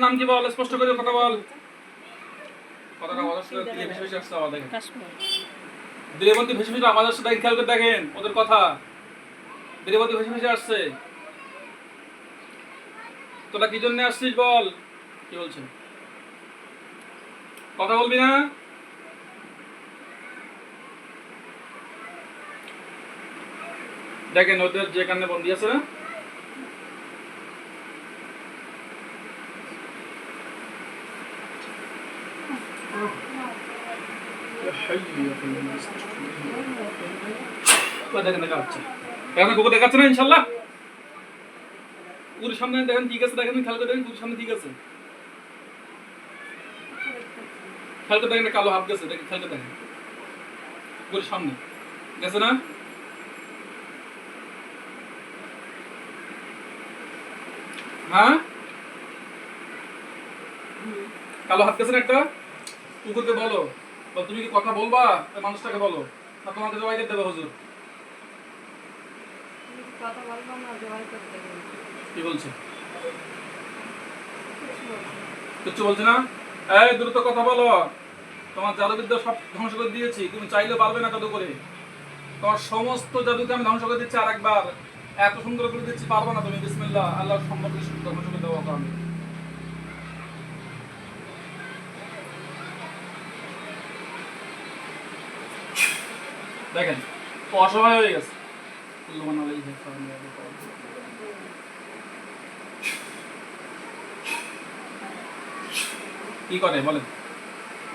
নাম কি বল, স্পষ্ট করে কথা বল। কথাটা আওয়াজ আসলে দিলে ভেসে ভেসে আসছে আওয়াজ দেখেন। দিলে বলতে ভেসে ভেসে আওয়াজ আসছে দেখেন, খেয়াল করে দেখেন ওদের কথা। দিলে বলতে ভেসে ভেসে আসছে। তোরা কি জন্য আসছিস বল, কি বলছেন? কথা বলবি না? দেখেন ওদের যেখানে বন্দি আছে না, দেখেন দেখা যাচ্ছে, এখন কুকুর দেখাচ্ছে না ইনশাল্লাহ। কুকুরের সামনে দেখেন ঠিক আছে, দেখেন খেয়াল করে দেখেন কুকুরের সামনে ঠিক আছে, খেয়াল করে দেখেন কালো হাত গেছে, দেখেন খেয়াল করে দেখেন কুকুরের সামনে গেছে না। হ্যাঁ কালো হাত গেছে না একটা। কুকুরকে বলো, তুমি কি কথা বলবা মানুষটাকে বলো, না তোমাকে জবাই করে দেবে হুজুর? কথা বলবো না, জবাই করতে হবে। কি বলছে? কিচ্ছু বলছে না। এই দ্রুত কথা বলো, তোমার জাদুবিদ্যা সব ধ্বংস করে দিয়েছি, তুমি চাইলে পারবে না জাদু করে। তোমার সমস্ত জাদুকে আমি ধ্বংস করে দিচ্ছি আরেকবার, এত সুন্দর করে দিচ্ছি, পারবে না তুমি। বিসমিল্লাহ, আল্লাহ সম্ভব ধ্বংস করে দেবো আমি। দেখেন ও অসহায় হয়ে গেছে। কি করে বলেন?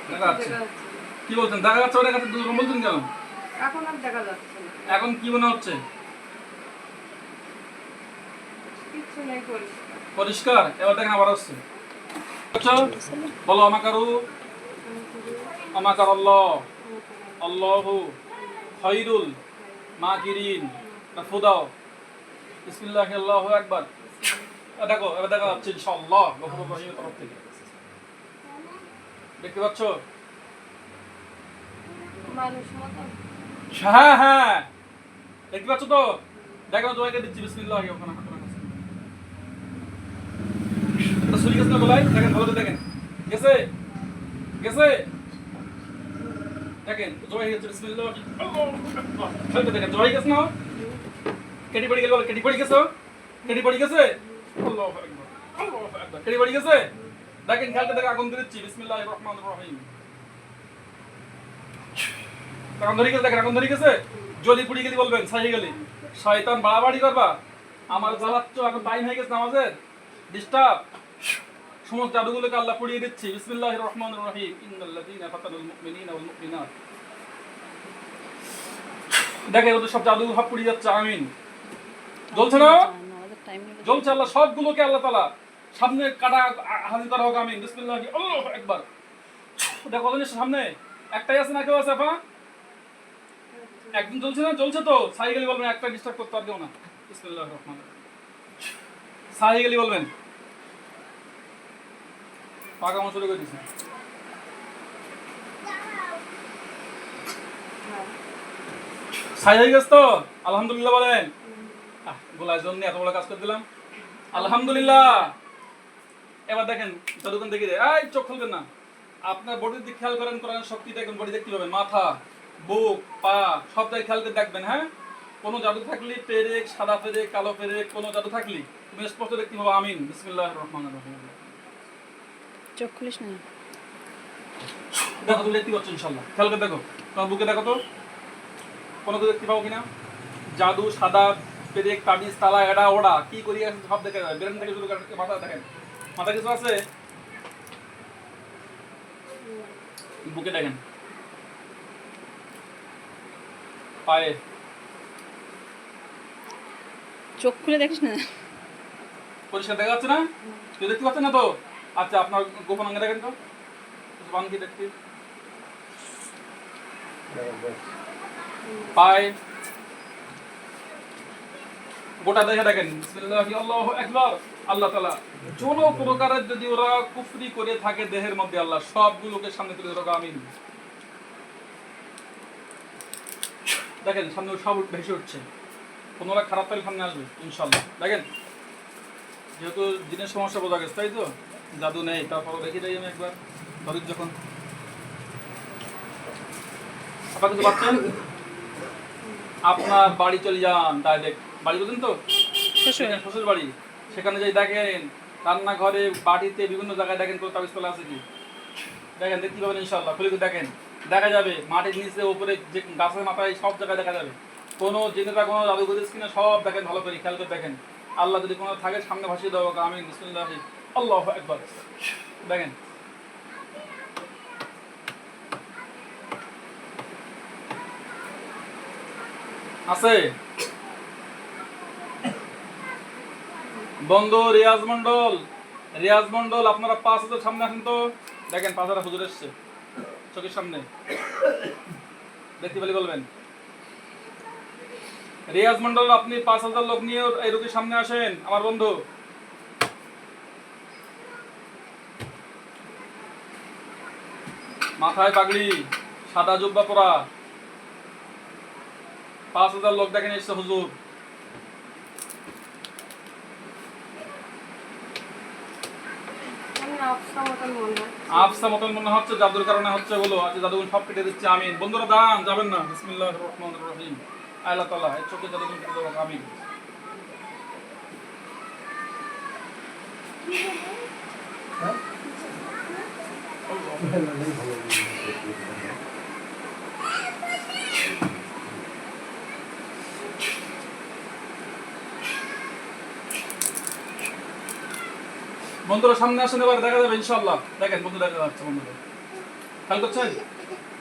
দেখা যাচ্ছে। কি বলছেন দেখা যাচ্ছে? ওটা কাছে দুরকম বলছেন কেন? এখন আর দেখা যাচ্ছে না। এখন কি মনে হচ্ছে? কিছু নেই, পরিষ্কার। পরিষ্কার। এবার দেখেন আবার আসছে। বলো আমাকারু আমাকার আল্লাহ আল্লাহু খায়রুল মাকিরিন। ফুদাও বিসমিল্লাহ আল্লাহু আকবার। দেখো এবার দেখা যাচ্ছে ইনশাআল্লাহ গফুরুর রহিমের তরফ থেকে। দেখতে পাচ্ছ? মানুষ মতো। হ্যাঁ হ্যাঁ দেখতে পাচ্ছ তো? দেখো জয়কে দিচ্ছি বিসমিল্লাহ। ওখানে সুরি গেছে না গলায়? দেখেন ভালো করে দেখেন, গেছে গেছে দেখেন জয় হয়েছে বিসমিল্লাহ। আল্লাহু দেখেন জয় গেছে না? কেটে পড়ে গেল, কেটে পড়ে গেছে, কেটে পড়ে গেছে। আল্লাহু আকবার আল্লাহু আকবার, কেটে পড়ে গেছে। দেখেন খেলতে দেখে আগুন দিচ্ছি বিসমিল্লাহির রহমানির রহিম। আগুন ধরে গেছে, দেখেন আগুন ধরে গেছে। জলি পুড়ি গেলি বলবেন, ছাই গেলি। শয়তান বাড়াবাড়ি করবা, আমার জ্বালাচ্ছ, এখন টাইম হয়ে গেছে নামাজের, ডিস্টার্ব। সমস্ত জাদুগুলোকে আল্লাহ পুড়িয়ে দিচ্ছি বিসমিল্লাহির রহমানির রহিম। ইন্নাল্লাযীনা ফাতানুল মুমিনিনা ওয়াল মুমিনাত। দেখেন ওদের সব জাদু সব পুড়িয়ে যাচ্ছে। আমিন। জ্বলছে না? জ্বলছে। আল্লাহ সবগুলোকে আল্লাহ তাআলা সামনে কাটা হাজির করা হোক। আমিন। বিসমিল্লাহ আল্লাহু আকবার। দেখো ওদের সামনে একটাই আছে না কেউ আছে? আপা একদিন জ্বলছে না? জ্বলছে তো। ছাই গেলি বলবেন, একটা ডিস্টার্ব করতে আর কেউ না। বিসমিল্লাহির রহমানির রহিম। ছাই গেলি বলবেন। পাকামো শুরু করে দিয়েছে। ছাই হয়ে গেছে তো? আলহামদুলিল্লাহ বলেন। গোলার জন্য এত বড় কাজ করে দিলাম, আলহামদুলিল্লাহ। এবার দেখেন জাদুকান দেখে দেয়, এই চোখ খুলবেন না। আপনার বডির দিকে খেয়াল করেন, কোরআনের শক্তি দেখবেন, বডি দেখতে পাবেন, মাথা বুক পা সব জায়গায় খেয়াল করে দেখবেন। হ্যাঁ কোনো জাদু থাকলে, পেরেক সাদা পেরেক কালো পেরেক, কোনো জাদু থাকলে তুমি স্পষ্ট দেখতে পাবো। আমিন। বিসমিল্লাহির রহমানির রহিম। চোখ খুলিস না। দেখো তুমি দেখতে পাচ্ছ ইনশাআল্লাহ, খেয়াল করে দেখো তোমার বুকে, দেখো তো কোনো তো দেখতে পাবো কিনা। জাদু সাদা পেরেক তাবিজ তালা এডা ওড়া কি করি সব দেখে যাবে। ব্রেন থেকে শুরু করে মাথা দেখেন, মাথা কিছু আছে? বুকে দেখেন, পায়ে। চোখ খুলে দেখিস না। পরিষ্কার দেখা যাচ্ছে না? কেউ দেখতে পাচ্ছেন না তো? আচ্ছা আপনার গোপন অঙ্গে দেখেন তো, বান কি দেখতে পায়ে গোটা দেখে দেখেন। বিসমিল্লাহি আল্লাহু আকবার। আল্লাহ তাআলা কোন প্রকারের যদি ওরা কুফরি করে থাকে দেহের মধ্যে, আল্লাহ সবগুলোকে সামনে তুলে ধরো। আমিন। দেখেন সামনে সব ভেসে উঠছে, কোনোরা খারাপ পেলে সামনে আসবে ইনশাআল্লাহ। দেখেন যেহেতু দিনের সমস্যা বোঝা গেছে, তাই তো জাদু নেই, তারপর রেখে যাই আমি একবার ধরিক যখন আপনার কিছু পাচ্ছেন, আপনার বাড়ি চলে যান ডাইরেক্ট। বাড়ি বলছেন তো? শ্বশুর। শ্বশুর বাড়ি। সেখানে যাই দেখেন রান্নাঘরে, বাড়িতে, বিভিন্ন জায়গায় দেখেন কোনো তাবিজ তলা আছে কি, দেখেন দেখতে পাবেন ইনশাল্লাহ। খুলে দেখেন, দেখা যাবে মাটির নিচে, উপরে, যে গাছের মাথায়, সব জায়গায় দেখা যাবে। কোনো জিনেরা কোনো জাদুঘর কিনা সব দেখেন, ভালো করে খেয়াল করে দেখেন। আল্লাহ যদি কোনো থাকে সামনে ভাসিয়ে দেবো, আমি বিসমিল্লাহ, আল্লাহু আকবার। দেখেন আছে বন্ধু রিয়াজ মন্ডল। রিয়াজ মন্ডল, আপনারা 5,000 সামনে আসেন তো। দেখেন 5,000 হুজুর এসছে চোখের সামনে, দেখতে পেলে বলবেন। রিয়াজ মন্ডল, আপনি 5,000 লোক নিয়ে এই রোগীর সামনে আসেন আমার বন্ধু। মাথায় পাগড়ি, সাদা জুব্বা পরা, 5,000 লোক দেখেন এসছে হুজুর। আফসা মতন মনে হচ্ছে, জাদুর কারণে হচ্ছে বলো। আচ্ছা জাদুগুণ সব কেটে দিচ্ছে, আমিন। বন্ধুরা দান যাবেন না, বিসমিল্লাহির রহমানির রহিম। আল্লাহ তাআলা এই চোখে জাদুগুণ কেটে দেবো, আমিন। বন্ধুরা সামনে আসেন, এবার দেখা যাবে ইনশাআল্লাহ। দেখেন বন্ধু, দেখা যাচ্ছে বন্ধুরা, খেয়াল করছেন?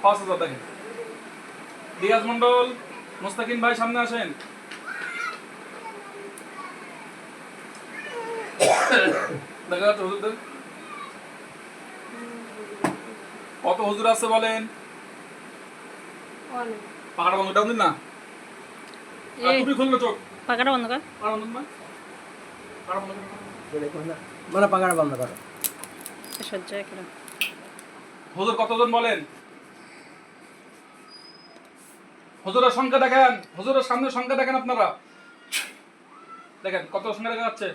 5,000 দেখেন। রিয়াজ মন্ডল, মুস্তাকিম ভাই সামনে আসেন। দেখা যাচ্ছে হুজুরদের কত হুজুর আছে বলেন? পাকাটা বন্ধ ডাউন দিন না, আর তুমি খুললো চোখ। পাকাটা বন্ধ কর। পাকাটা বন্ধ না, পাকাটা বন্ধ করো। মানে পাকাটা বন্ধ করো। সহ্য করে। হুজুর কতজন বলেন? হুজুরের সংখ্যা দেখেন, হুজুরের সামনে সংখ্যা দেখেন আপনারা, দেখেন কত সংখ্যা দেখা যাচ্ছে।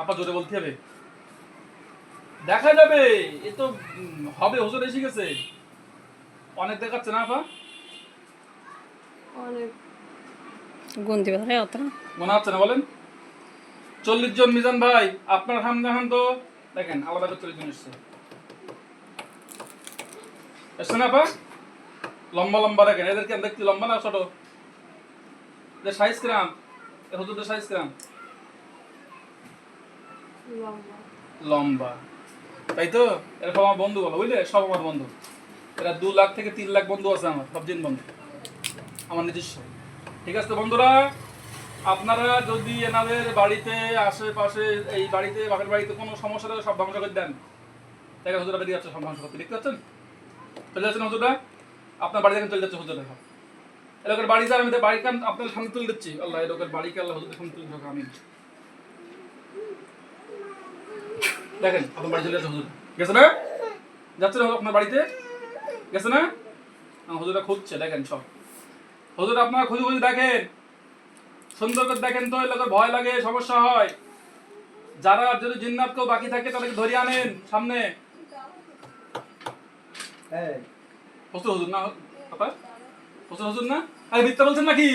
আপা জোরে বলতে হবে, দেখা যাবে। এ তো হবে, হুজুর এসে গেছে। অনেক দেখাচ্ছে না আপা? অনেক গুণ দিবে রে অত না। মনে হচ্ছে না বলেন? 40 জন। মিজান ভাই আপনার সামনে এখন তো দেখেন আলাদা করে 40 জন এসছে। এসছে না আপা? লম্বা লম্বা দেখেন, এদেরকে দেখতে লম্বা না ছোট? এদের সাইজ কিরাম? এ হুজুরদের সাইজ কিরাম? লম্বা, তাই তো? এরা সব আমার বন্ধু বলো, বুঝলে? সব আমার বন্ধু। এরা 2 লাখ থেকে 3 লাখ বন্ধু আছে আমার, সব জিন বন্ধু, আমার নিজস্ব। ঠিক আছে বন্ধুরা, আপনারা যদি এনাদের বাড়িতে, আশেপাশে, এই বাড়িতে, বাপের বাড়িতে কোনো সমস্যা থাকে সব ধ্বংস করে দেন। দেখেন হুজুরা বেরিয়ে যাচ্ছে সব ধ্বংস করতে, দেখতে পাচ্ছেন? চলে যাচ্ছেন হুজুরা, আপনার বাড়ি দেখেন চলে যাচ্ছে হুজুরা। এলাকার বাড়ি যা, আমি বাড়িকে আপনাদের সামনে তুলে দিচ্ছি। আল্লাহ এলাকার বাড়িকে আল্লাহ হুজুরের সামনে তুলে দেবো, আমিন। দেখেন আপনার বাড়ি চলে যাচ্ছে হুজুর, গেছে না? যাচ্ছে না আপনার বাড়িতে, গেছে না? হুজুরা খুঁজছে, দেখেন সব হুজুর। আপনারা খুঁজে খুঁজে দেখেন, সুন্দর করে দেখেন তো, এলাকার ভয় লাগে, সমস্যা হয়। যারা যদি জিন্নাত কেউ বাকি থাকে তাদেরকে ধরিয়ে আনেন সামনে। হুজুর, হুজুর না আপা? হুজুর হুজুর না? আরে মিথ্যা বলছেন নাকি?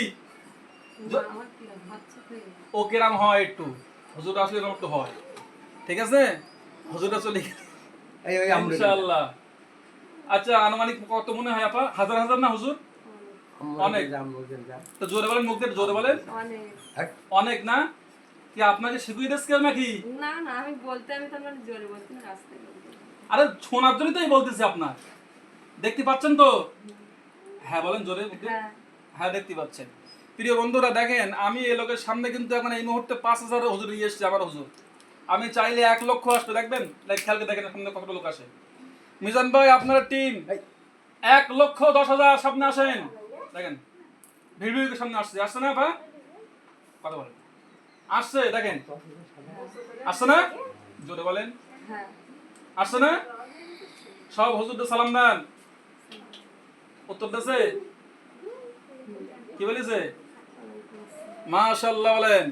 ও কেরাম হয় একটু, হুজুর আসলে এরকম একটু হয়। ঠিক আছে, হুজুরটা চলে ইনশাআল্লাহ। আচ্ছা আনুমানিক কত মনে হয় আপা? হাজার হাজার না হুজুর? অনেক। তো জোরে বলেন, মুখ দিয়ে জোরে বলেন। অনেক না? কি আপনাকে শিখিয়ে দিচ্ছে কেউ নাকি? না না, আমি বলতে, আমি তো মানে জোরে বলতে না, আস্তে বলতে। আরে শোনার জন্যই তো আমি বলতেছি আপনার। দেখতে পাচ্ছেন তো? হ্যাঁ বলেন জোরে। হ্যাঁ হ্যাঁ দেখতে পাচ্ছেন। প্রিয় বন্ধুরা দেখেন, আমি এই লোকের সামনে কিন্তু এখন এই মুহূর্তে 5,000 হুজুর নিয়ে এসেছি, আমার হুজুর। আমি চাইলে 1 লক্ষ আসবে, দেখবেন? খেয়াল করে দেখেন সামনে কতটা লোক আসে। মিজান ভাই আপনার টিম 1,10,000 সামনে আসেন, দেখেন ভিড় ভিড় করে সামনে আসছে। আসছে না ভাই? কথা বলেন, আসছে দেখেন, আসছে না? জোরে বলেন, হ্যাঁ। আসছে না? সব হুজুরদের সালাম দেন, উত্তর দিয়েছে? কি বলেছে? মাশাআল্লাহ বলেন,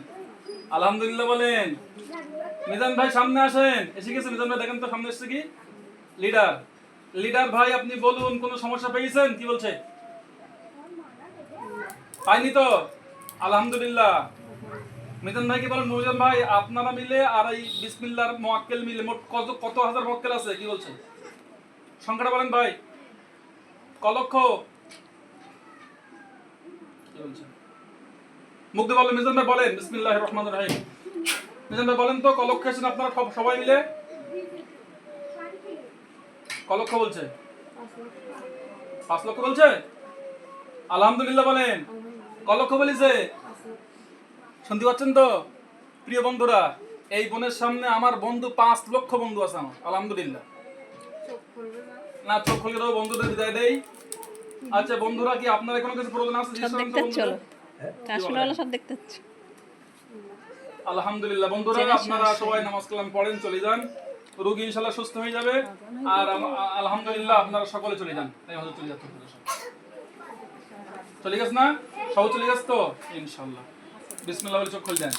আলহামদুলিল্লাহ বলেন। মিজান ভাই সামনে আসেন। এসে গেছে মিজান ভাই, দেখেন তো সামনে এসেছে কি? লিডার। লিডার ভাই আপনি বলুন, কোনো সমস্যা পেয়েছেন? কি বলছে? পাইনি তো? আলহামদুলিল্লাহ। মিজান ভাইকে বলেন, মিজান ভাই আপনারা মিলে আর এই বিসমিল্লাহর মুআক্কেল মিলে মোট কত কত হাজার মুআক্কেল আছে? কি বলছে? সংখ্যাটা বলেন ভাই। ক লক্ষ? কি বলছে? মুখ দিয়ে বলেন মিজান ভাই, বলেন বিসমিল্লাহির রহমানির রহিম। মিজান ভাই বলেন তো ক লক্ষ আছেন আপনারা সবাই মিলে? ক লক্ষ বলছে? 5 লক্ষ বলছে? আলহামদুলিল্লাহ বলেন। ক লক্ষ বলিছে? শুনতে পাচ্ছেন তো প্রিয় বন্ধুরা? এই বোনের সামনে আমার বন্ধু 5 লক্ষ বন্ধু আছে আমার। আলহামদুলিল্লাহ। চোখ খুলবে না। না, চোখ খুলে দাও, বন্ধুদের বিদায় দেই। আচ্ছা বন্ধুরা, কি আপনারা কোনো কিছু প্রয়োজন আছে? সব দেখতে চলো, কাশফুলওয়ালা সব দেখতে হচ্ছে। আলহামদুলিল্লাহ বন্ধুরা, আপনারা সবাই নামাজ কালাম পড়েন, চলে যান। রোগী ইনশাআল্লাহ সুস্থ হয়ে যাবে। আর আলহামদুলিল্লাহ আপনারা সকলে চলে যান। তাই হয়তো চলে যাচ্ছে। চলে গেছ না? সব চলে গেছ তো ইনশাআল্লাহ। বিসমিল্লাহ বলে চোখ খুলে দেন।